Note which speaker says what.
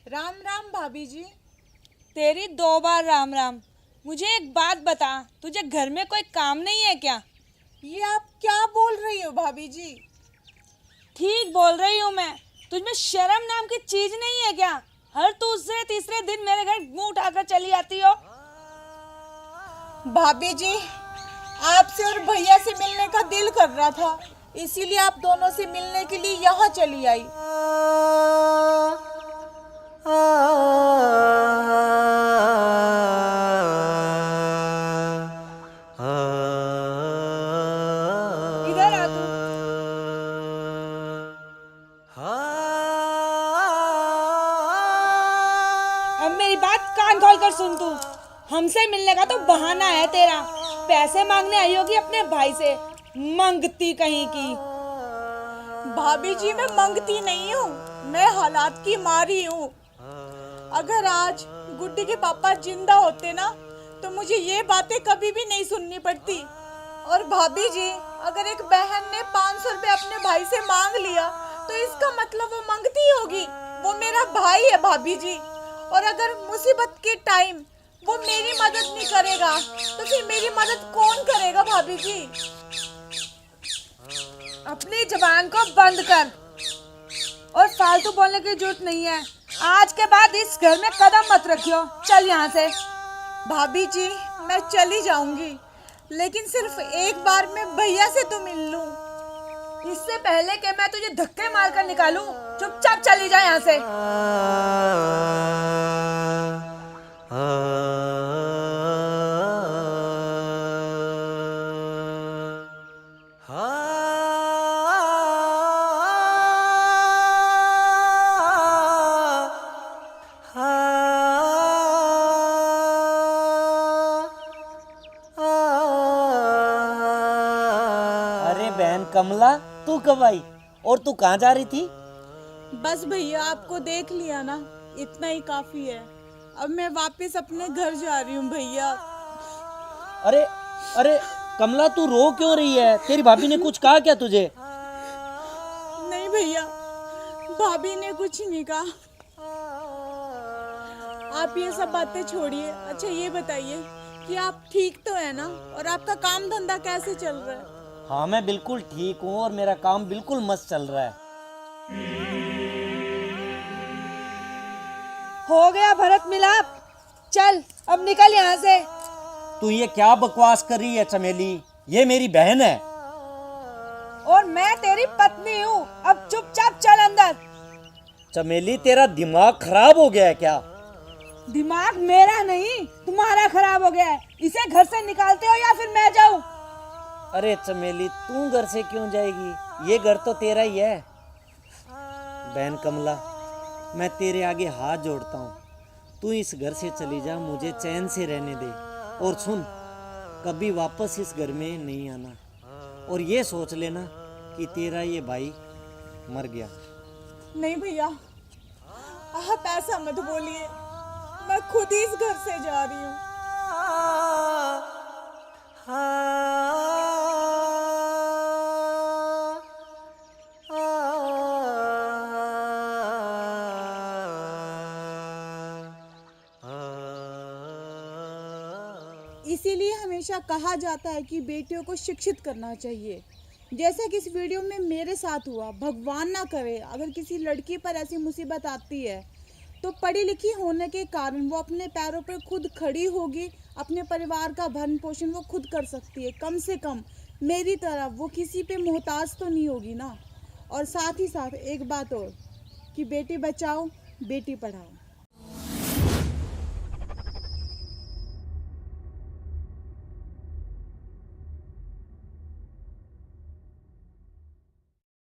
Speaker 1: राम राम भाभी जी।
Speaker 2: तेरी 2 बार राम राम। मुझे एक बात बता, तुझे घर में कोई काम नहीं है क्या?
Speaker 1: ये आप क्या बोल रही हो भाभी जी?
Speaker 2: ठीक बोल रही हूँ मैं। तुझमें शर्म नाम की चीज नहीं है क्या? हर दूसरे तीसरे दिन मेरे घर मुंह उठाकर चली आती हो।
Speaker 1: भाभी जी, आपसे और भैया से मिलने का दिल कर रहा था, इसीलिए आप दोनों से मिलने के लिए यहाँ चली आई।
Speaker 2: इधर आ तू। अब मेरी बात कान खोल कर सुन तू। हमसे मिलने का तो बहाना है तेरा। पैसे मांगने आई होगी अपने भाई से, मंगती कहीं की।
Speaker 1: भाभी जी, मैं मंगती नहीं हूँ, मैं हालात की मारी हूँ। अगर आज गुड्डी के पापा जिंदा होते ना, तो मुझे ये बातें कभी भी नहीं सुननी पड़ती। और भाभी जी, अगर एक बहन ने 500 रुपए अपने भाई से मांग लिया, तो इसका मतलब वो मंगती होगी। वो मेरा भाई है भाभी जी। और अगर मुसीबत के टाइम वो मेरी मदद नहीं करेगा, तो फिर मेरी मदद कौन करेगा भाभी जी?
Speaker 2: अपनी जबान को बंद कर और फालतू बोलने की जरूरत नहीं है। आज के बाद इस घर में कदम मत रखियो। चल यहाँ से।
Speaker 1: भाभी जी, मैं चली जाऊंगी, लेकिन सिर्फ एक बार मैं भैया से तो मिल लूं।
Speaker 2: इससे पहले कि मैं तुझे धक्के मारकर निकालूं, चुपचाप चली जा यहाँ से।
Speaker 3: अरे बहन कमला, तू कब आई और तू कहाँ जा रही थी?
Speaker 1: बस भैया, आपको देख लिया ना, इतना ही काफी है। अब मैं वापस अपने घर जा रही हूँ भैया।
Speaker 3: अरे अरे कमला, तू रो क्यों रही है? तेरी भाभी ने कुछ कहा क्या तुझे?
Speaker 1: नहीं भैया, भाभी ने कुछ नहीं कहा। आप ये सब बातें छोड़िए। अच्छा ये बताइए कि आप ठीक तो है ना, और आपका काम धंधा कैसे चल रहा है?
Speaker 3: हाँ, मैं बिल्कुल ठीक हूँ और मेरा काम बिल्कुल मस्त चल रहा है।
Speaker 2: हो गया भरत मिलाप। चल अब निकल यहाँ से।
Speaker 3: तू ये क्या बकवास कर रही है चमेली? ये मेरी बहन है।
Speaker 2: और मैं तेरी पत्नी हूँ। अब चुपचाप चल अंदर।
Speaker 3: चमेली, तेरा दिमाग खराब हो गया है क्या?
Speaker 2: दिमाग मेरा नहीं, तुम्हारा खराब हो गया है। इसे घर से निकालते हो या फिर मैं जाऊँ?
Speaker 3: अरे चमेली, तू घर से क्यों जाएगी? ये घर तो तेरा ही है। बहन कमला, मैं तेरे आगे हाथ जोड़ता हूँ, तू इस घर से चली जा, मुझे चैन से रहने दे। और सुन, कभी वापस इस घर में नहीं आना। और ये सोच लेना कि तेरा ये भाई मर गया।
Speaker 1: नहीं भैया, आप ऐसा मत बोलिए, मैं खुद ही इस घर से जा रही हूँ। इसीलिए हमेशा कहा जाता है कि बेटियों को शिक्षित करना चाहिए। जैसे कि इस वीडियो में मेरे साथ हुआ, भगवान ना करे अगर किसी लड़की पर ऐसी मुसीबत आती है, तो पढ़ी लिखी होने के कारण वो अपने पैरों पर खुद खड़ी होगी, अपने परिवार का भरण पोषण वो खुद कर सकती है। कम से कम मेरी तरह वो किसी पे मोहताज तो नहीं होगी ना। और साथ ही साथ एक बात और, कि बेटी बचाओ बेटी पढ़ाओ।